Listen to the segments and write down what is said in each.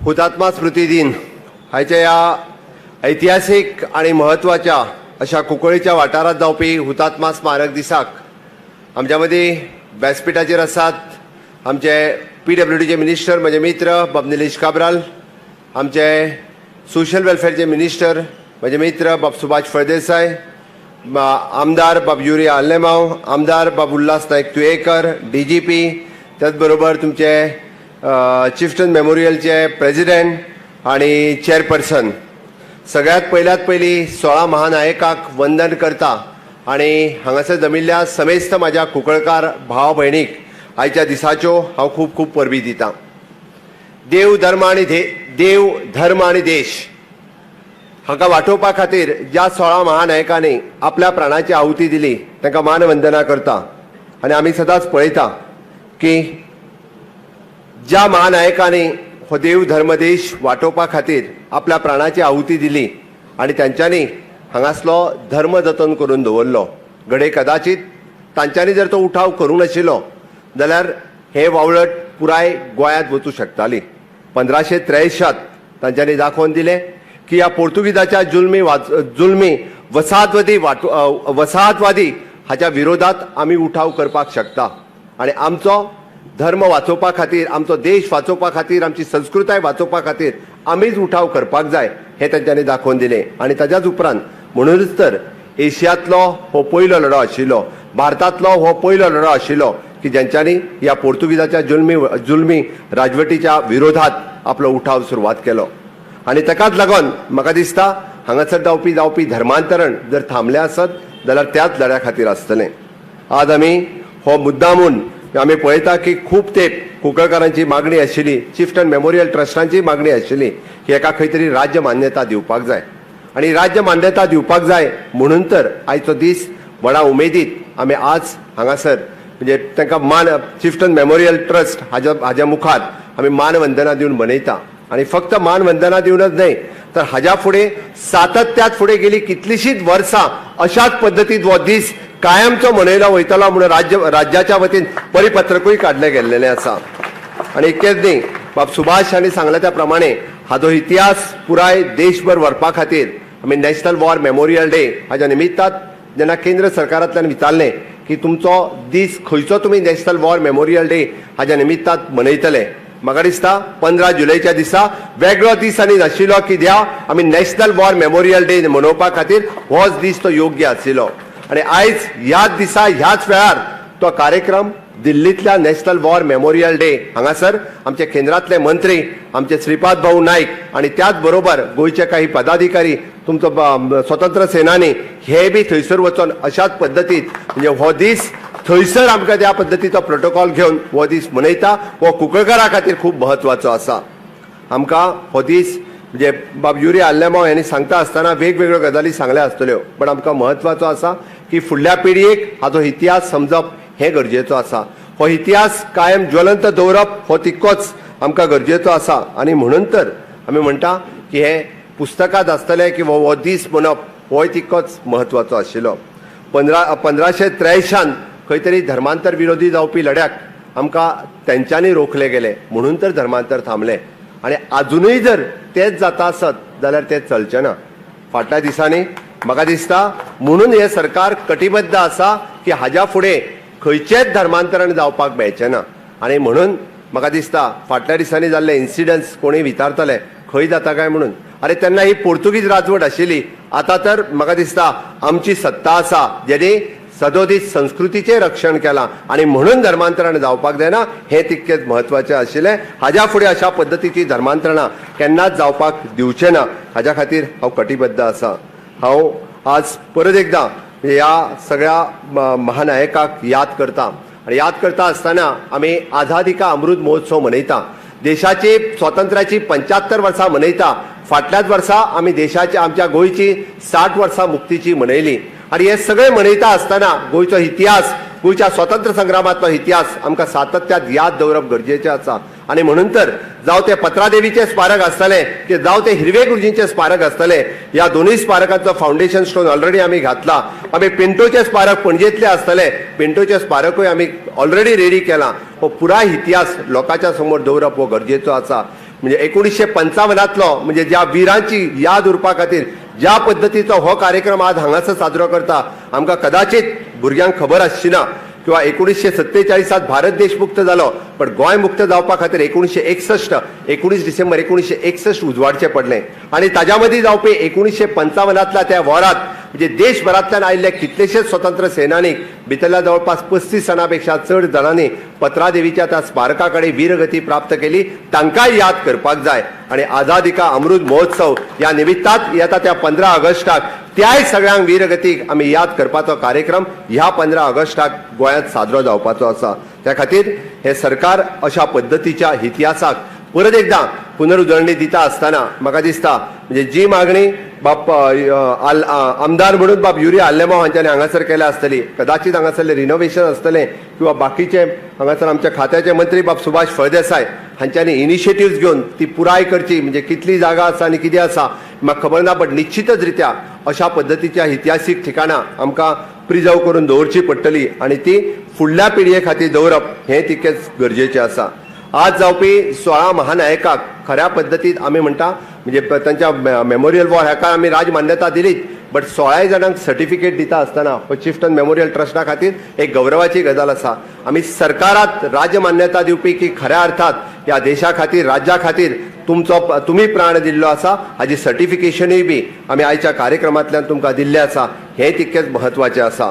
हुतात्मा स्मृती दिन हाच्या या ऐतिहासिक आणि महत्वाच्या अशा कुंकळीच्या वाठारात जावपी हुतात्मा स्मारक दिसाक आमच्या मदीं व्यासपीठाचेर आसात आमचे PWDचे मिनिस्टर म्हजे मित्र बाब निलेश काब्राल, आमचे सोशल वेलफेअरचे मिनिस्टर म्हजे मित्र बाब सुभाष फळदेसाय, आमदार बाब युरिया आल्लेमांव, आमदार बाब उल्हास नायक तुयेकर, DGP, त्याच बरोबर तुमचे चिफ्टन मेमोरियलचे प्रेसिडेंट आणि चेअरपर्सन, सगळ्यात पयली 16 महानायकांक वंदन करता आणि हांगासर जमिल्ल्या समेस्त माझ्या कुंकळकार भाव भयणीक आयच्या दिसाच्यो हांव खूब खूब परबी दितां. देव धर्म आणि देश हाका वाटोवपा खातीर ज्या 16 महानायकांनी आपल्या प्राणाची आहुती दिली तांकां मानवंदना करता. आणि आमी सदांच पळयता की ज्या महानायकांनी हो देव धर्म देश वाटोवपा खातीर आपल्या प्राणाची आहुती दिली आणि तांच्यांनी हांगासलो धर्म जतन करून दवरलो, घडये कदाचित तांच्यांनी जर तो उठाव करूं नाशिल्लो जाल्यार हे वावळट पुराय गोंयांत वचूं शकताली. 1583 तांच्यांनी दाखोवन दिलें की ह्या पोर्तुगीजाच्या जुलमी वसाहतवादी हाच्या विरोधात आमी उठाव करपाक शकता आणि आमचो धर्म वाचोवपा खातीर, आमचो देश वाचोवपा खातीर, आमची संस्कृताय वाचोवपा खातीर आमीच उठाव करपाक जाय हे तांच्यांनी दाखोवन दिलें. आणि ताच्याच उपरांत म्हणूनच तर एशियांतलो हो पयलो लढो आशिल्लो, भारतांतलो हो पयलो लढो आशिल्लो की ज्यांच्यांनी ह्या पोर्तुगीजाच्या जुलमी राजवटीच्या विरोधात आपलो उठाव सुरवात केलो. आणि ताकाच लागून म्हाका दिसता हांगासर जावपी धर्मांतरण जर थांबलें आसत जाल्यार त्याच लढ्या खातीर आसतलें. आज आमी हो मुद्दामून आमी पळयता की खूब तेंप कुंकळकारांची मागणी आशिल्ली, चिफ्टन मेमोरियल ट्रस्टांची मागणी आशिल्ली की हेका खंय तरी राज्य मान्यता दिवपाक जाय आणि राज्य मान्यता दिवपाक जाय म्हणून तर आयचो दीस व्हडा उमेदीत आमी आज हांगासर म्हणजे तांकां चिफ्टन मेमोरियल ट्रस्ट हाज्या मुखार आमी मानवंदना दिवन मनयता. आणि फक्त मानवंदना दिवनच न्हय तर हाज्या फुडें सातत्यात फुडें गेली कितलीशींच वर्सां अशाच पद्दतीन हो दीस कायमचो मनयलो वयतलो म्हणून राज्याच्या वतीन परिपत्रकूय काडलें गेल्लेलें आसा. आणि इतकेंच न्ही, बाब सुभाष हांणी सांगल्या त्या प्रमाणे हाचो इतिहास पुराय देशभर व्हरपा खातीर आमी नॅशनल वॉर मेमोरियल डे हाच्या निमित्तान जेन्ना केंद्र सरकारांतल्यान विचारलें की तुमचो दीस खंयचो तुमी नॅशनल वॉर मेमोरियल डे हाच्या निमित्तान मनयतले, म्हाका दिसता 15 जुलैच्या दिसा वेगळो दीस आनी नाशिल्लो कित्याक आमी नॅशनल वॉर मेमोरियल डे मनोवपा खातीर होच दीस तो योग्य आशिल्लो. आणि आयज ह्याच दिसा ह्याच वेळार तो कार्यक्रम दिल्लीतल्या नॅशनल वॉर मेमोरियल डे हांगासर आमचे केंद्रातले मंत्री आमचे श्रीपाद भाऊ नाईक आणि त्याच बरोबर गोयचे काही पदाधिकारी, तुमचो स्वतंत्र सेनानी हे बी थंयसर वचून अशाच पद्दतीन म्हणजे हो दीस थंयसर आमकां त्या पद्दतीचो प्रोटोकॉल घेवन हो दीस मनयता. हो कुंकळकारा खातीर खूब म्हत्वाचो आसा. आमकां हो दीस म्हणजे बाब युरिया आल्लेमांव यांनी सांगता आसतना वेगवेगळ्यो गजाली सांगल्या आसतल्यो, पण आमकां म्हत्वाचो आसा की फुडल्या पिळगेक हाचो इतिहास समजप हें गरजेचो आसा. हो इतिहास कायम ज्वलंत दवरप हो तितकोच आमकां गरजेचो आसा. आणि म्हणून तर आमी म्हणटा की हे पुस्तकांत आसतलें की हो दीस मनप होय तितकोच म्हत्वाचो आशिल्लो. 1583 खंय तरी धर्मांतर विरोधी जावपी लढ्याक आमकां तेंच्यांनी रोखले गेले म्हणून तर धर्मांतर थांबलें. आणि अजूनय जर तेच जाता आसत जाल्यार तें चलचें ना. फाटल्या दिसांनी म्हाका दिसता म्हणून हे सरकार कटिबद्ध आसा की हाज्या फुडें खंयचेच धर्मांतरण जावपाक मेळचें ना. आणि म्हणून म्हाका दिसता फाटल्या दिसांनी जाल्ले इन्सिडंट्स कोणी विचारतले खंय जाता काय म्हणून, अरे तेन्ना ही पोर्तुगीज राजवट आशिल्ली, आतां तर म्हाका दिसता आमची सत्ता आसा जेणे सदोदीत संस्कृतीचे रक्षण केलां आणि म्हणून धर्मांतरण जावपाक जायना हे तितकेच म्हत्वाचें आशिल्लें. हाज्या फुडें अशा पद्दतीची धर्मांतरणां केन्नाच जावपाक दिवचे ना हाज्या खातीर हांव कटिबद्ध आसा. हांव आज परत एकदां ह्या सगळ्या महानायकाक याद करता आणि याद करता आसतना आमी आझादी का अमृत महोत्सव मनयता. देशाची स्वातंत्र्याची 75 वर्सां मनयता. फाटल्याच वर्सा आमी देशाची आमच्या गोंयची 60 वर्सां मुक्तीची मनयली आणि हे सगळे मनयता आसतना गोंयचो इतिहास, गोंयच्या स्वातंत्र्य संग्रामांतलो इतिहास आमकां सातत्यात याद दवरप गरजेचें आसा. आणि म्हणून तर जावं ते पत्रादेवीचे स्मारक आसतले की जावं ते हिरवे गुरुजींचे स्मारक आसतले, ह्या दोनूय स्मारकांचो फावंडेशन स्टोन ऑलरेडी आमी घातला. आमी पिंटोचे स्मारक पणजेंतले आसतले, पिंटोचे स्मारकूय आमी ऑलरेडी रेडी केलां. हो पुराय इतिहास लोकांच्या समोर दवरप हो गरजेचो आसा. म्हणजे 1955 म्हणजे ज्या विरांची याद उरपा खातीर ज्या पद्दतीचो हो कार्यक्रम आज हांगासर साजरो करता आमकां कदाचित भुरग्यांक खबर आसची ना किंवा 1947 भारत देश मुक्त जालो, पण गोंय मुक्त जावपा खातीर 1961 डिसेंबर 1961 उजवाडचें पडलें आणि ताज्या मदीं जावपी 1955 त्या वरात म्हणजे देशभरांतल्यान आयिल्ले कितलेशेच स्वतंत्र सेनानीक भितरल्या जवळपास 35 जाणां पेक्षा चड जाणांनी पत्रादेवीच्या त्या स्मारका कडेन वीरगती प्राप्त केली. तांकांय याद करपाक जाय आणि आझादी का अमृत महोत्सव या निमित्तान येता त्या 15 ऑगस्टाक त्याय सगळ्यांक वीरगतीक आमी याद करपाचो कार्यक्रम ह्या 15 ऑगस्टाक गोंयांत साजरो जावपाचो आसा. त्या खातीर हे सरकार अशा पद्दतीच्या इतिहासाक परत एकदां पुनरुजळणी दिता आसतना म्हाका दिसता म्हणजे जी मागणी बाप आमदार म्हणून बाब युरिया आल्लेमांव हांच्यांनी हांगासर केल्या आसतली, कदाचित हांगासरलें रिनोव्हेशन आसतलें किंवा बाकीचे हांगासर आमच्या खात्याचे मंत्री बाब सुभाष फळदेसाय हांच्यांनी इनिशिएटिव्स घेवन ती पुराय करची. म्हणजे कितली जागा आसा आनी कितें आसा म्हाका खबर ना, बट निश्चितच रित्या अशा पद्दतीच्या इतिहासीक ठिकाणां आमकां प्रिजर्व करून दवरची पडटली आणि ती फुडल्या पिळये खातीर दवरप हें तितकेच गरजेचें आसा. आज जावपी 16 महानायकाक खऱ्या पद्दतीन आमी म्हणटा म्हणजे तांच्या मेमोरियल वॉल हाका आमी राजमान्यता दिलीच, बट 16 जाणांक सर्टिफिकेट दिता आसतना हो चिफ्टन मेमोरियल ट्रस्टा खातीर एक गौरवाची गजाल आसा. आमी सरकारात राजमान्यता दिवपी की खऱ्या अर्थात ह्या देशा खातीर राज्या खातीर तुमी प्राण दिल्लो आसा हाजी सर्टिफिकेशनूय बी आमी आयच्या कार्यक्रमांतल्यान तुमकां दिल्लें आसा. हें तितकेच म्हत्वाचें आसा.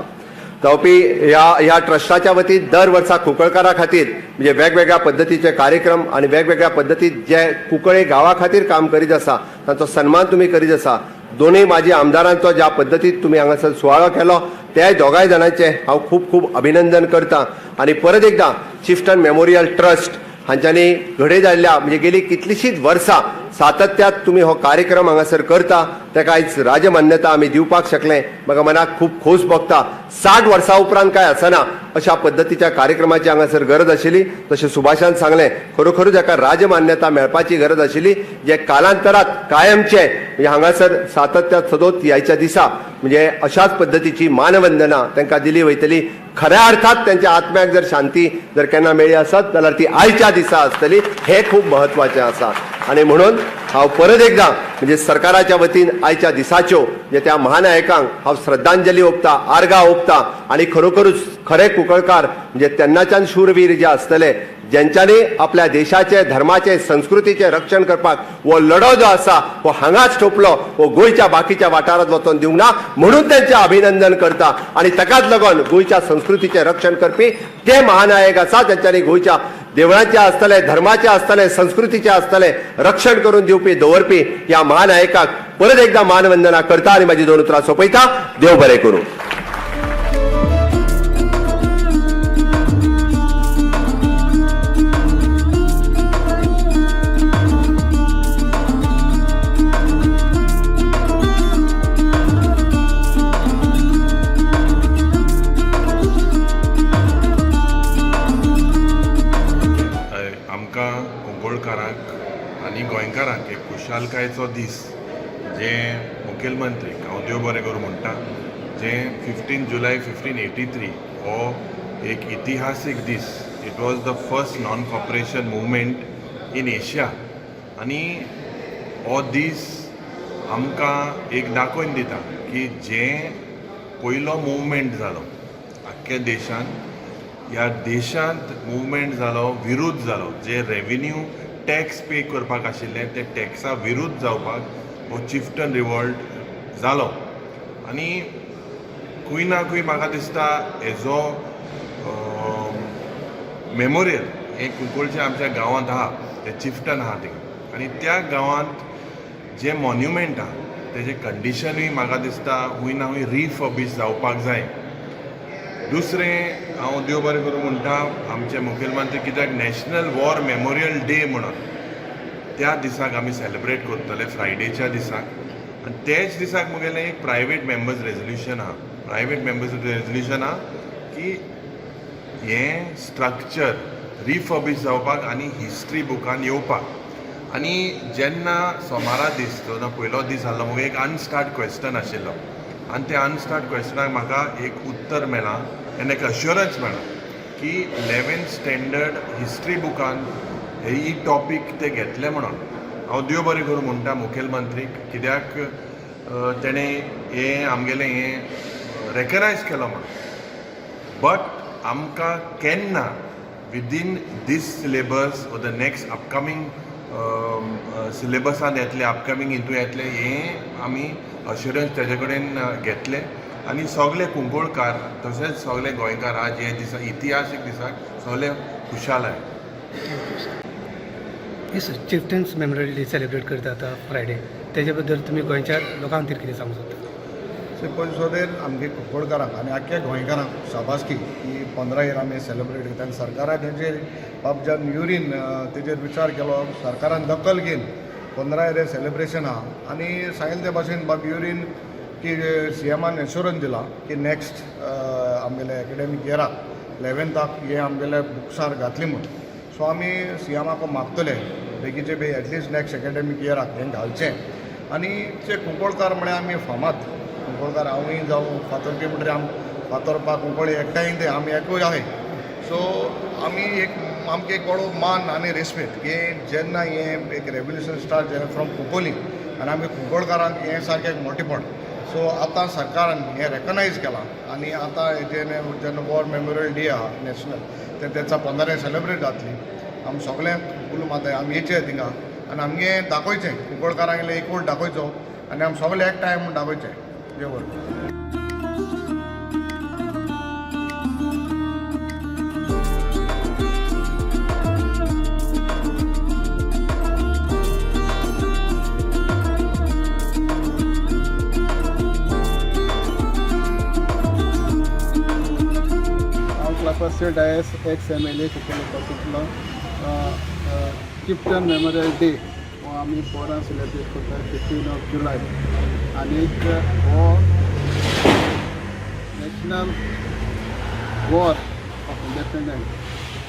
जावपी ह्या ट्रस्टाच्या वतीन दर वर्सा कुंकळकारां खातीर म्हणजे वेगवेगळ्या पद्दतीचे कार्यक्रम आणि वेगवेगळ्या पद्दतीन जे कुंकळे गांवा खातीर काम करीत आसा तांचो सन्मान तुमी करीत आसा. दोनूय माजी आमदारांचो ज्या पद्दतीन तुमी हांगासर सुवाळो केलो त्या दोगांय जाणांचे हांव खूब खूब अभिनंदन करतां. आणि परत एकदां चिफ्टन मेमोरियल ट्रस्ट हांच्यांनी घडे जाल्ल्या म्हणजे गेली कितलीशींच वर्सां सातत्यात तुम्ही हो कार्यक्रम हांगासर करता ताका आयज राजमान्यता आमी दिवपाक शकले. म्हाका मनाक खूब खोस भोगता. 60 वर्सां उपरांत काय आसना अशा पद्दतीच्या कार्यक्रमाची हांगासर गरज आशिल्ली. तशें सुभाषान सांगलें खरोखरूच हाका राजमान्यता मेळपाची गरज आशिल्ली जे कालांतरात कायमचे म्हणजे हांगासर सातत्यात सदोत ह्याच्या दिसा म्हणजे अशाच पद्दतीची मानवंदना तांकां दिली वयतली. खऱ्या अर्थात त्यांच्या आत्म्याक जर शांती जर केन्ना मेळ्ळी आसत जाल्यार ती आयच्या दिसा आसतली. हे खूब म्हत्वाचें आसा आणि म्हणून हांव परत एकदां म्हणजे सरकाराच्या वतीन आयच्या दिसाच्यो जे त्या महानायकांक हांव श्रद्धांजली ओंपता, आर्गां ओंपता आणि खरोखरूच खरे कुंकळकार म्हणजे तेन्नाच्यान शूरवीर जे आसतले ज्यांच्यानी आपल्या देशाचे धर्माचे संस्कृतीचे रक्षण करपाक हो लढो जो आसा हो हांगाच ठोपलो, हो गोंयच्या बाकीच्या वाठारांत वचून दिवंक ना म्हणून त्यांचे अभिनंदन करता. आणि ताकाच लागून गोंयच्या संस्कृतीचे रक्षण करपी ते महानायक आसा ज्यांच्यानी गोंयच्या देवळांचे आसतले, धर्माचे आसतले, संस्कृतीचे आसतले रक्षण करून दिवपी दवरपी ह्या महानायकाक परत एकदा मानवंदना करता आणि माझी 2 उतरां सोंपयता. देव बरें करूं. कुंकळकारांक आनी गोंयकारांक एक खुशालकायेचो दीस जे मुखेलमंत्री हांव देव बरें करूं म्हणटा जे 15 जुलय 1583 हो एक इतिहासीक दीस. It was the first non cooperation movement in Asia आनी हो दीस आमकां एक दाखोवन दिता की जे पयलो मुवमेंट जालो आख्ख्या देशांत ह्या देशांत मुवमेंट जालो विरूद्ध जालो जे रेव्हेन्यू टॅक्स पे करपाक आशिल्ले ते टॅक्सा विरूद्ध जावपाक हो चिफ्टन रिवॉल्ट जालो. आनी खंय ना खंय म्हाका दिसता हेजो मेमोरियल हे कुंकळच्या आमच्या गांवांत आहा ते चिफ्टन आहा थिंग आनी त्या गांवांत जे मॉन्युमेंट आहा तेजे कंडिशनूय म्हाका दिसता खंय ना खंय रिफर्बिश जावपाक जाय. दुसरें हांव देव बरें करूं म्हणटा आमचे मुखेलमंत्री कित्याक नॅशनल वॉर मेमोरियल डे म्हणून त्या दिसाक आमी सेलेब्रेट करतले फ्रायडेच्या दिसाक आनी तेच दिसाक मुगेलें एक प्रायवेट मेंबर्स रेजोल्युशन आहा. प्रायवेट मेंबर्स रेजोल्युशन आहा की हें स्ट्रक्चर रिफर्बिश जावपाक आनी हिस्ट्री बुकान येवपाक आनी जेन्ना सोमारा दीस जो पयलो दीस जाल्लो मुगे एक अनस्टार्ट क्वेश्चन आशिल्लो आनी त्या अनस्टार्ट क्वेश्चनाक म्हाका एक उत्तर मेळ्ळां आनी एक अश्युरन्स मेळ्ळा की 11th स्टँडर्ड हिस्ट्री बुकान ही टॉपीक ते घेतले म्हणून. हांव देव बरें करूं म्हणटा मुखेलमंत्रीक कित्याक तेणें हें आमगेलें हें रेकग्नायज केलो म्हणून. बट आमकां केन्ना विदीन दीस सिलेबस व द नेक्स्ट अपकमींग सिलेबसांत येतले अपकमींग हितून येतले हें आमी अश्युरन्स तेजे कडेन घेतले आनी सगळे कुंकळकार तशेंच सगळे गोंयकार आज हे दिसा इतिहासीक दिसाक सगळे खुशाल आहे. Yes chieftains memorial day celebrate करता आतां फ्रायडे तेजे बद्दल तुमी गोंयच्या लोकां खातीर कितें सांगूं सोदता? पयलीं आमगे कुंकळकारांक आनी आख्या गोंयकारांक शाबासकी की 15 year आमी सेलिब्रेट करता आनी सरकारान तेजेर बाबजान युरीन तेजेर विचार केलो सरकारान दखल घेवन 15 year सेलिब्रेशन आहा आनी सांगिल्ले ते भाशेन बाब युरीन की सीएमान एश्युरन्स दिला की नेक्स्ट आमगेले एकाडेमीक इयराक 11th हे आमगेले बुक्सार घातली म्हणून. सो आमी सीएमाक मागतले बेगीचे बे एटलिस्ट नेक्स्ट एकाडेमीक इयराक हें घालचें आनी ते कुंकळकार म्हळ्यार आमी फामाद कुंकळकार हांवूय जावं फातोरपी म्हणटरी फातोरपा कुंकळी एकठांय ते आमी एकूय आहे. सो आमी एक आमकां एक व्हडलो मान आनी रेस्पेक्ट की जेन्ना हें एक रेवल्युशन स्टार्ट जालें फ्रॉम कुंकोली आनी आमी कुंकळकारांक हें सारकें एक मोठेपण. सो आतां सरकारान हें रेकग्नायज केलां आनी आतां जेन्ना वॉर मेमोरियल डे आहा नॅशनल ते तेचा 15 सेलिब्रेट जातली. आमी सगळे उलो माताय आमी येचे थिंगा आनी आमगे दाखोवचें कुंकळकारांक एकवट दाखोवचो आनी आमी सगळे एकठांय म्हूण दाखोवचें. देव बरें. फर्स्ट डायस एक्स-MLA चिखलीपट्टींतलो चिफ्टन मेमोरियल डे हो आमी पोरां सेलिब्रेट करता 15 जुलय आनीक हो नॅशनल वॉर ऑफ इंडिपेंडन्स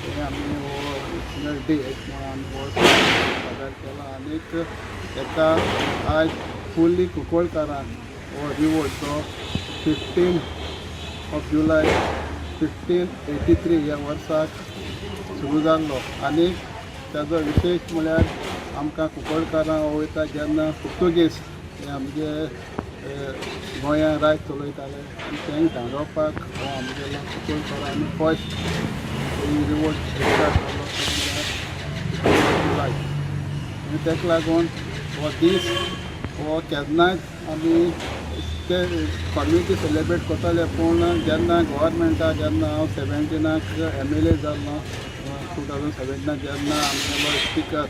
हे आमी हो नॅशनल डे म्हणून आमी हो सादर केला आनीक हेका आज फुल्ली कुंकळकारांक हो रिवोल्ट जो 15 जुलय 1583 ह्या वर्साक सुरू जाल्लो आनी ताजो विशेश म्हळ्यार आमकां कुंकळकारांक वयता जेन्ना पुर्तुगेज हे आमगे गोंयां राज चलयताले आनी तेंक धांडोवपाक हो आमगेलो कुंकळकारांनी फर्स्ट रिवोल्ट स्टार्ट जाल्लो जुलय आनी ताका लागून हो दीस हो केन्नाच आमी ते कम्युनिटी सेलिब्रेट करताले पूण जेन्ना गव्हर्मेंटाक जेन्ना हांव 17क MLA जाल्लो 2017 जेन्ना आमगेलो स्पिकर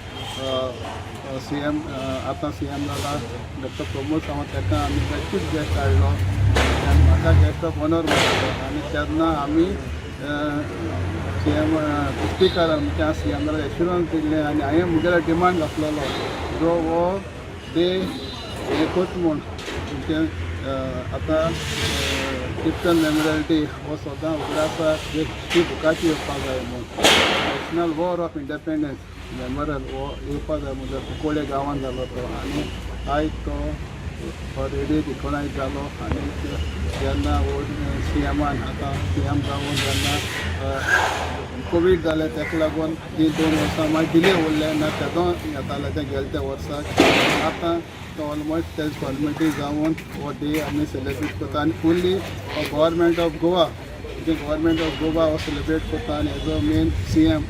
CM आतां CM जाला डॉक्टर प्रमोद सावंत ताका आमी चीफ गेस्ट हाडलो आनी म्हाका गेस्ट ऑफ ऑनर मेळ्ळो आनी तेन्ना आमी CM स्पिकर आमच्या CM जाल्यार एश्युरन्स दिल्लें आनी हांवें म्हगेलो डिमांड घातलेलो जो हो डे हें कोच म्हूण आतां चिफ्टन मेमोरियल डे हो सदां उगडासा हिस्ट्री बुकाची येवपाक जाय म्हूण national war of independence memorial हो येवपाक जाय म्हणजे कुंकळे गांवांत जालो तो आनी आयज तो ऑलरेडी रिकॉगनायज जालो आनी जेन्ना हो CMान आतां CM जावन जेन्ना कोवीड जालें ताका लागून ती 2 वर्सां मागीर डिले उरलें ना तेदो येतालें तें गेले त्या वर्साक आतां तो ऑलमोस्ट तेज फॉर्मेलिटी जावन हो डे आमी सेलिब्रेट करता आनी fully government of Goa government of Goa हो सेलिब्रेट करता आनी हेजो मेन CM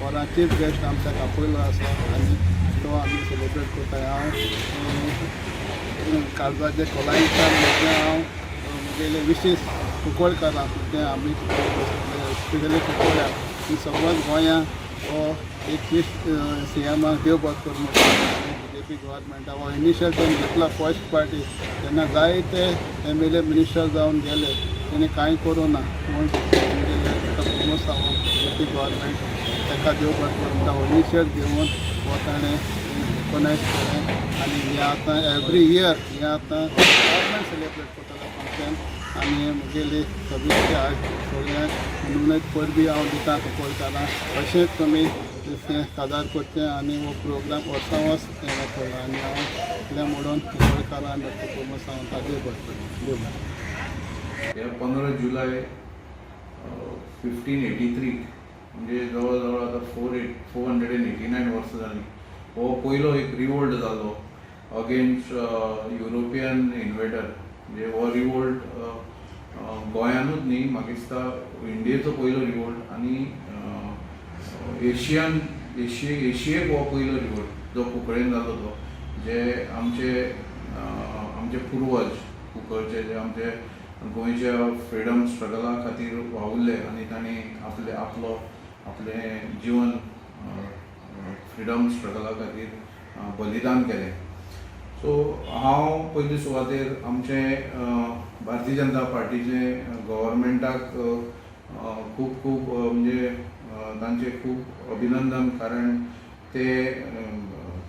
वा चीफ गेस्ट आमच्या आपयलो आसा आनी तो आमी सेलिब्रेट करता. हांव काळजाचे कोलायेंतल्यान हांव मुगेले विशेष कुंकळकारांक ते आमी स्पेशली कुंकळ्या ही सगळ्याच गोंयां हो एक सीएमाक देव बरें करूं BJP गव्हर्मेंटा हो इनिशिएटीव घेतला फर्स्ट पार्टी तेन्ना जायते MLA मिनिस्टर जावन गेले तेणे कांय करूं ना म्हूण प्रमोद सावंत BJP गव्हर्मेंट ताका देव बरें करूं म्हणटा हो इनिशिएट घेवन हो ताणें ऑर्गनायज केलें आनी हें आतां एवरी इयर हें आतां गव्हर्मेंट सेलिब्रेट करतलो फंक्शन आनी मुगेली सगळीं आज सगळ्यांक म्हणूनच परबी हांव दिता कुंकळकारांक अशेंच तुमी सादर करचें आनी हो प्रोग्राम वर्सां वर्स हें जातलो आनी हांव इतलें म्हणून कुंकळकारांक डॉक्टर प्रमोद सावंताक देव बरें करूं देव बरें. हे 15 जुलय 1583 म्हणजे जवळ जवळ आता 489 वर्सां जालीं हो पयलो एक रिवोल्ट जालो अगेन्स्ट युरोपियन इन्वेडर. म्हणजे हो रिवोल्ट गोंयानूच न्ही म्हाका दिसता इंडियेचो पयलो रिवोल्ट आनी एशियेक हो पयलो रिवोल्ट जो कुंकळेन जालो तो जे आमचे पुर्वज कुंकळचे जे आमचे गोंयच्या फ्रिडम स्ट्रगला खातीर वावुरले आनी तांणी आपलें जिवन फ्रिडम स्ट्रगला खातीर बलिदान केलें. सो हांव पयली सुवातेर आमचे भारतीय जनता पार्टीचे गव्हर्मेंटाक खूब म्हणजे तांचे खूब अभिनंदन कारण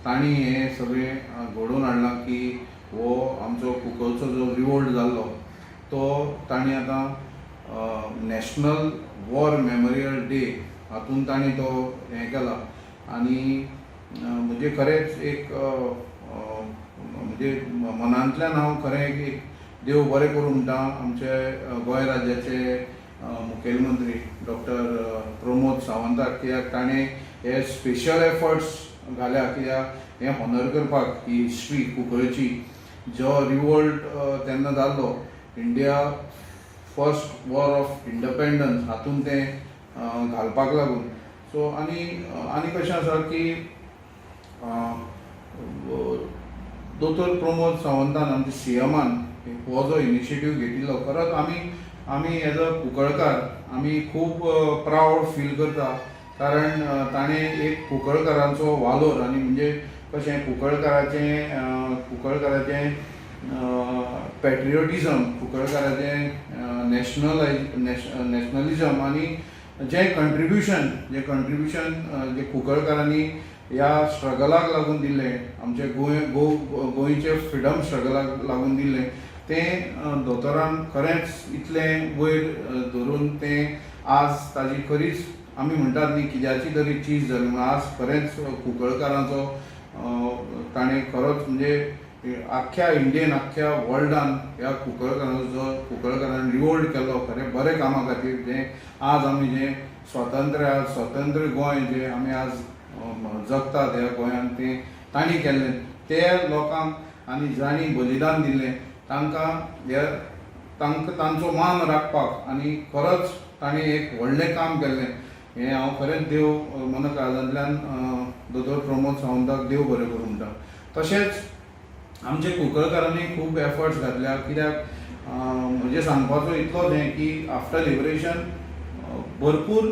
तांणी हें सगळें घडोवन हाडलां की हो आमचो कुंकळचो जो रिवोल्ट जाल्लो तो तांणी आतां नॅशनल वॉर मेमोरियल डे हातूंत तांणी तो हें केला आनी म्हणजे खरेंच एक म्हणजे मनांतल्यान हांव खरें एक देव बरें करूं म्हणटा आमचे गोंय राज्याचे मुखेलमंत्री डॉक्टर प्रमोद सावंताक कित्याक ताणें हे स्पेशल एफर्ट्स घाल्या कित्याक हें हॉनर करपाक ही हिस्ट्री कुंकळची जो रिवोल्ट तेन्ना जाल्लो India first war of independence हातूंत तें घालपाक लागून. सो आनी कशें आसा की दोतोर प्रमोद सावंतान आमच्या सीएमान हो जो इनिशिएटीव घेतिल्लो खरोच आमी एज अ कुंकळकार आमी खूब प्रावड फील करता कारण ताणें एक कुंकळकारांचो वालोर आनी म्हणजे कशें कुंकळकाराचें पॅट्रियोटिजम कुंकळकाराचें नॅशनलिजम आनी जें कंट्रिब्युशन जे कुंकळकारांनी ह्या स्ट्रगलाक लागून दिल्लें आमचे गोंयचे फ्रिडम स्ट्रगलाक लागून दिल्लें तें दोतोरान खरेंच इतलें वयर धरून तें आज ताजी खरीच आमी म्हणटात न्ही कित्याची तरी चीज जाली म्हण आज खरेंच कुंकळकारांचो ताणें खरोच म्हणजे आख्ख्या इंडियेन आख्ख्या वर्ल्डान ह्या कुंकळकारान रिवोल्ट केलो खरें बरें कामा खातीर जें आज आमी जें स्वतंत्र गोंय जें आमी आज जगतात ह्या गोंयांत तें तांणी केल्लें ते लोकांक आनी जाणी बलिदान दिल्लें तांकां तांचो मान राखपाक आनी खरोच तांणी एक व्हडलें काम केल्लें हें हांव खरेंच देव मन काळजांतल्यान दोतोर प्रमोद सावंताक देव बरें करूं म्हणटा. तशेंच आमचे कुंकळकारांनी खूब एफर्ट्स घातल्या कित्याक म्हणजे सांगपाचो इतलोच हें की आफ्टर लिबरेशन भरपूर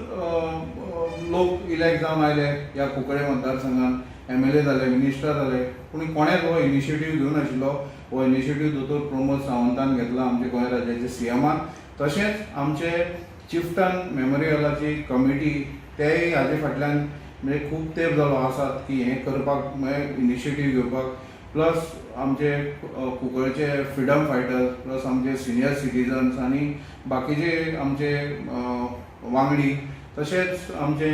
लोक इलेक्ट जावन आयले ह्या कुंकळे मतदारसंघात MLA जाले मिनिस्टर जाले पूण कोणेच हो इनिशिएटीव घेवं नाशिल्लो. हो इनिशिएटीव दोतोर प्रमोद सावंतान घेतला आमचे गोंय राज्याचे सीएमान. तशेंच आमचे चिफ्टन मेमोरियलाची कमिटी तेय हाजे फाटल्यान म्हणजे खूब तेंप जालो आसात की हें करपाक इनिशिएटीव घेवपाक प्लस आमचे कुंकळचे फ्रिडम फायटर्स प्लस आमचे सिनियर सिटीजन्स आनी बाकीचे आमचे वांगडी तशेंच आमचे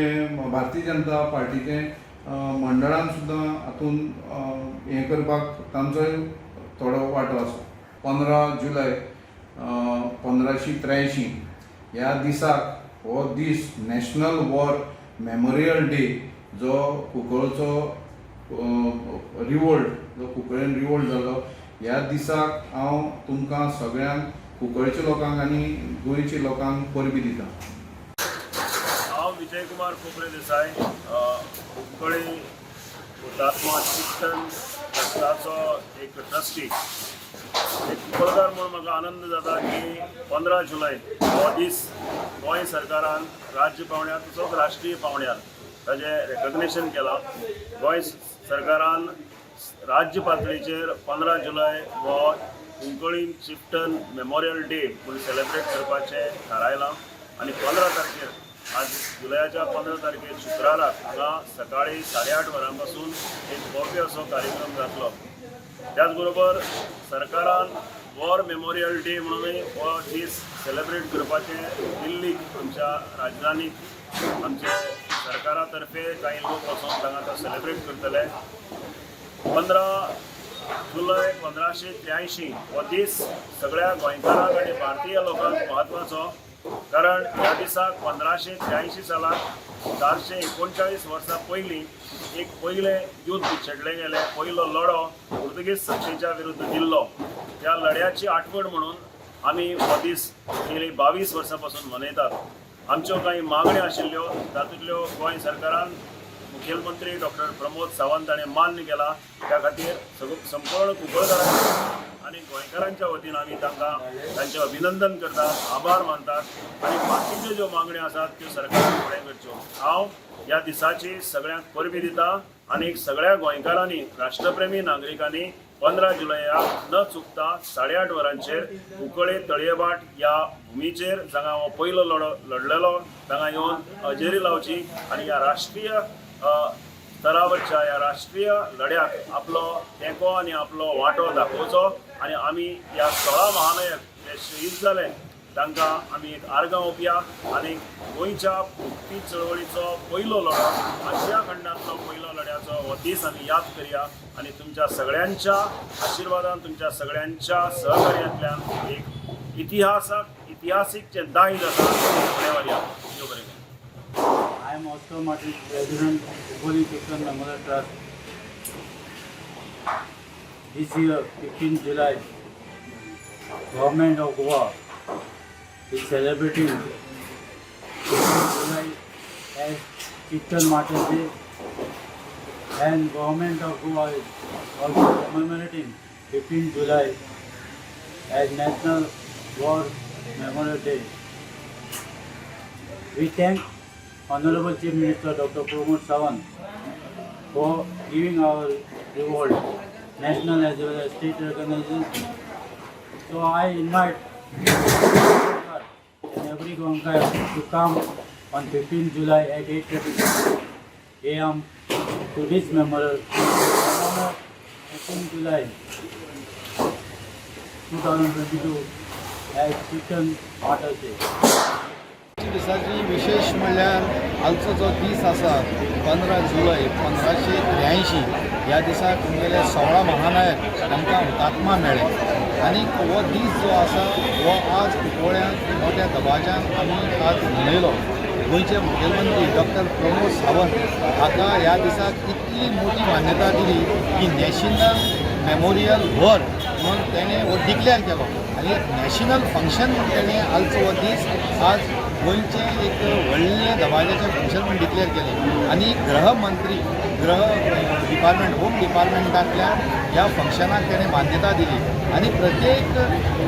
भारतीय जनता पार्टीचे मंडळान सुद्दां हातूंत हें करपाक तांचोय थोडो वांटो आसा. 15 जुलय 1583 ह्या दिसाक हो दीस नॅशनल वॉर मेमोरियल डे जो कुंकळचो रिवोल्ट जो कुंकळेन रिवोल्ट जालो ह्या दिसाक हांव तुमकां सगळ्यांक कुंकळच्या लोकांक आनी गोंयच्या लोकांक परबी दिता. हांव विजय कुमार खोबरे देसाय कुंकळे हुतात्मा चिंतन ट्रस्टाचो एक ट्रस्टी एक कुंकळकार म्हणून म्हाका आनंद जाता की 15 जुलय हो दीस गोंय सरकारान राज्य पावण्यार तसोच राष्ट्रीय पावण्यार ताजें रेकग्नेशन केलां. गोंय सरकारान राज्य पातळीचेर 15 जुलय हो कुंकळी चिफ्टन मेमोरियल डे म्हणून सेलेब्रेट करपाचें थारायलां आनी 15 तारखेर आज जुलयाच्या 15 तारखेर शुक्राराक हांगा सकाळी 8:30 वरांपासून एक भव्य असो कार्यक्रम जातलो. त्याच बरोबर सरकारान वॉर मेमोरियल डे म्हणूनय हो दीस सेलेब्रेट करपाचें दिल्लीक आमच्या राजधानीक आमचे सरकारा तर्फे काही लोक वचून हांगा तो सेलेब्रेट करतले. 15 जुलय 1583 हो दीस सगळ्या गोंयकारांक आनी भारतीय लोकांक म्हत्वाचो, कारण ह्या दिसाक 1583 सालाक 439 वर्सां पयलीं एक पयलें युद्ध छेडलें गेलें, पयलो लढो पुर्तुगीज सत्तेच्या विरुद्ध दिल्लो. त्या लढ्याची आठवण म्हणून आमी हो दीस गेली 22 वर्सां पासून मनयतात. आमच्यो कांय मागण्यो आशिल्ल्यो, तातूंतल्यो गोंय सरकारान मुखेलमंत्री डॉक्टर प्रमोद सावंत हाणें मान्य केला. त्या खातीर संपूर्ण कुंकळकारांच्या आनी गोंयकारांच्या वतीन आमी तांचें अभिनंदन करतात, आभार मानतात आनी बाकीच्यो ज्यो मागण्यो आसात त्यो सरकारान फुडें करच्यो. हांव ह्या दिसाची सगळ्यांक परबी दिता आनी सगळ्या गोंयकारांनी, राष्ट्रप्रेमी नागरिकांनी 15 जुलयाक न चुकता 8:30 वरांचेर कुंकळे तळयेबाट ह्या भुमीचेर जांगा हो पयलो लढो लढलेलो तांगा येवन हजेरी लावची आनी ह्या राष्ट्रीय स्तरावरच्या ह्या राष्ट्रीय लढ्याक आपलो तेंको आनी आपलो वांटो दाखोवचो आनी आमी ह्या 16 महानायक जे शहीद जाले तांकां आमी एक आर्गां ओंपया आनी गोंयच्या मुक्ती चळवळीचो पयलो लढो, आशिया खंडांतलो पयलो लढ्याचो हो दीस आमी याद करया आनी तुमच्या सगळ्यांच्या आशिर्वादान, तुमच्या सगळ्यांच्या सहकार्यांतल्यान एक इतिहासीक जे दायज आसा ते फुडें व्हरया. देव बरें करूं. I am Oscar Martin, President, Kumbholi Chieftain Memorial Trust. This year, 15 July, Government of Goa is celebrating 15 July as Chieftain Martyrs Day, and Government of Goa is also commemorating 15 July as National War Memorial Day. We thank Honorable Chief Minister Dr. Pramod Sawant for giving our reward national as well as state recognition. So I invite and every Gonkar to come on 15 July at 8:30 a.m. to this memorial to honor 15 July 2022 as Chieftain Martyrs Day. दिसाची विशेष म्हणल्यार आजचो जो दीस आसा 15 जुलय 1583 ह्या दिसाक तुमगेले 16 महानायक तांकां हुतात्मा मेळ्ळे आनी हो दीस जो आसा हो आज कुंकळ्यांत मोठ्या दबाज्यान आमी आज मनयलो. गोंयचे मुखेलमंत्री डॉक्टर प्रमोद सावंत हाका ह्या दिसाक इतली मोठी मान्यता दिली की नॅशनल मेमोरियल वॉर म्हणून तेणें हो डिक्लेअर केलो आनी एक नॅशनल फंक्शन म्हणून तेणें आजचो हो दीस आज गोंयचे एक व्हडलें दबाज्याचें फंक्शन म्हणून डिक्लेअर केलें आनी गृह डिपार्टमेंट होम डिपार्टमेंटांतल्यान ह्या फंक्शनाक तेणें मान्यता दिली आनी प्रत्येक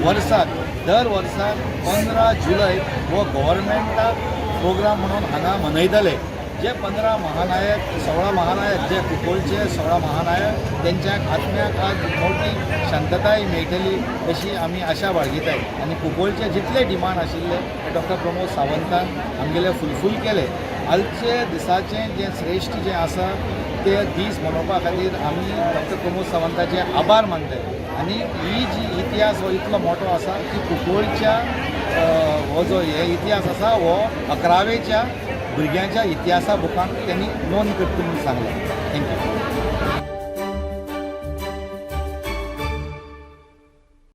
वर्साक दर वर्साक 15 जुलय हो गव्हर्मेंटाक प्रोग्राम म्हणून हांगा मनयतले. जे 15 महानायक 16 महानायक जे कुंकळचे 16 महानायक त्यांच्या आत्म्याक आज मोठी शांतताय मेळटली अशी आमी आशा बाळगिताय आनी कुंकळचे जितले डिमांड आशिल्ले ते डॉक्टर प्रमोद सावंतान आमगेले फुलफूल केले. आजचे दिसाचें जें श्रेश्ठ जें आसा ते दीस मनोवपा खातीर आमी डॉक्टर प्रमोद सावंताचे आभार मानताय आनी ही जी इतिहास हो इतलो मोठो आसा की कुंकळच्या हो जो हे इतिहास आसा हो 11वेच्या भुरग्यांच्या इतिहासा बुकांत त्यांनी नोंद करता म्हणून सांगला. थँक्यू.